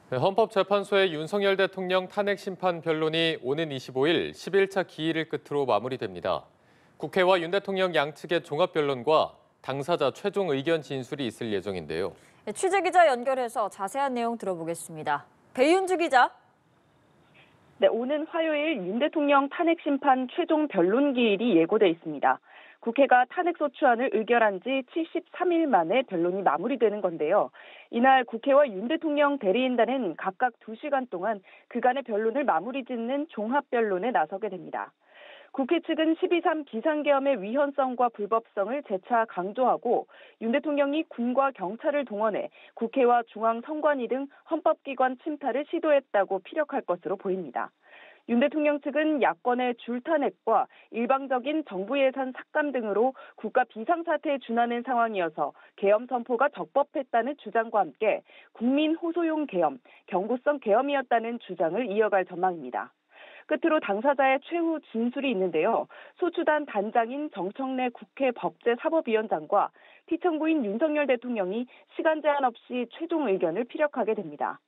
네, 헌법재판소의 윤석열 대통령 탄핵 심판 변론이 오는 25일 11차 기일을 끝으로 마무리됩니다. 국회와 윤 대통령 양측의 종합 변론과 당사자 최종 의견 진술이 있을 예정인데요. 네, 취재기자 연결해서 자세한 내용 들어보겠습니다. 배윤주 기자. 네, 오는 화요일 윤 대통령 탄핵 심판 최종 변론 기일이 예고돼 있습니다. 국회가 탄핵소추안을 의결한 지 73일 만에 변론이 마무리되는 건데요. 이날 국회와 윤 대통령 대리인단은 각각 2시간 동안 그간의 변론을 마무리 짓는 종합변론에 나서게 됩니다. 국회 측은 12.3 비상계엄의 위헌성과 불법성을 재차 강조하고 윤 대통령이 군과 경찰을 동원해 국회와 중앙선관위 등 헌법기관 침탈을 시도했다고 피력할 것으로 보입니다. 윤 대통령 측은 야권의 줄탄핵과 일방적인 정부 예산 삭감 등으로 국가 비상사태에 준하는 상황이어서 계엄 선포가 적법했다는 주장과 함께 국민 호소용 계엄, 경고성 계엄이었다는 주장을 이어갈 전망입니다. 끝으로 당사자의 최후 진술이 있는데요. 소추단 단장인 정청래 국회 법제사법위원장과 피청구인 윤석열 대통령이 시간 제한 없이 최종 의견을 피력하게 됩니다.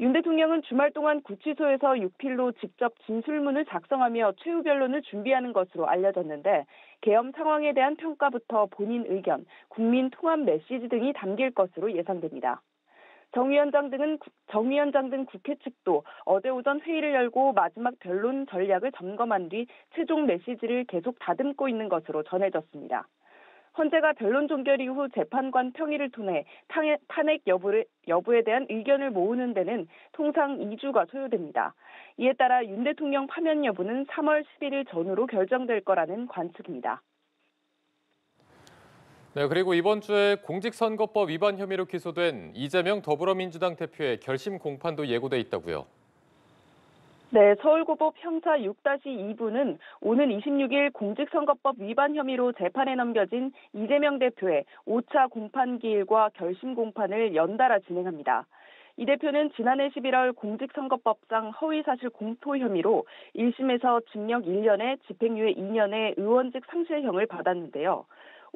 윤 대통령은 주말 동안 구치소에서 육필로 직접 진술문을 작성하며 최후 변론을 준비하는 것으로 알려졌는데 계엄 상황에 대한 평가부터 본인 의견, 국민 통합 메시지 등이 담길 것으로 예상됩니다. 정 위원장 등 국회 측도 어제 오전 회의를 열고 마지막 변론 전략을 점검한 뒤 최종 메시지를 계속 다듬고 있는 것으로 전해졌습니다. 헌재가 변론 종결 이후 재판관 평의를 통해 탄핵 여부에 대한 의견을 모으는 데는 통상 2주가 소요됩니다. 이에 따라 윤 대통령 파면 여부는 3월 11일 전후로 결정될 거라는 관측입니다. 네, 그리고 이번 주에 공직선거법 위반 혐의로 기소된 이재명 더불어민주당 대표의 결심 공판도 예고돼 있다고요. 네, 서울고법 형사 6-2부는 오는 26일 공직선거법 위반 혐의로 재판에 넘겨진 이재명 대표의 5차 공판기일과 결심 공판을 연달아 진행합니다. 이 대표는 지난해 11월 공직선거법상 허위사실 공표 혐의로 1심에서 징역 1년에 집행유예 2년의 의원직 상실형을 받았는데요.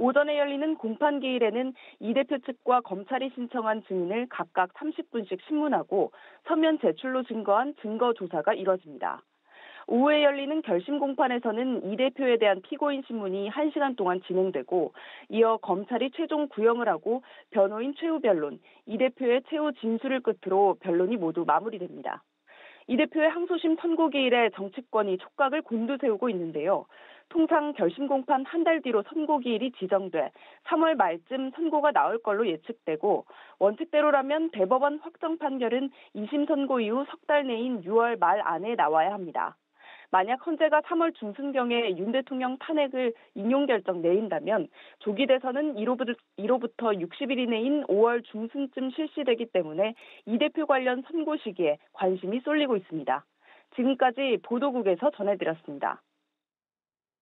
오전에 열리는 공판기일에는 이 대표 측과 검찰이 신청한 증인을 각각 30분씩 신문하고 서면 제출로 증거한 증거 조사가 이뤄집니다. 오후에 열리는 결심 공판에서는 이 대표에 대한 피고인 신문이 1시간 동안 진행되고 이어 검찰이 최종 구형을 하고 변호인 최후 변론, 이 대표의 최후 진술을 끝으로 변론이 모두 마무리됩니다. 이 대표의 항소심 선고기일에 정치권이 촉각을 곤두세우고 있는데요. 통상 결심 공판 한 달 뒤로 선고기일이 지정돼 3월 말쯤 선고가 나올 걸로 예측되고 원칙대로라면 대법원 확정 판결은 2심 선고 이후 석 달 내인 6월 말 안에 나와야 합니다. 만약 헌재가 3월 중순경에 윤 대통령 탄핵을 인용 결정 내린다면 조기 대선은 이로부터 60일 이내인 5월 중순쯤 실시되기 때문에 이 대표 관련 선고 시기에 관심이 쏠리고 있습니다. 지금까지 보도국에서 전해드렸습니다.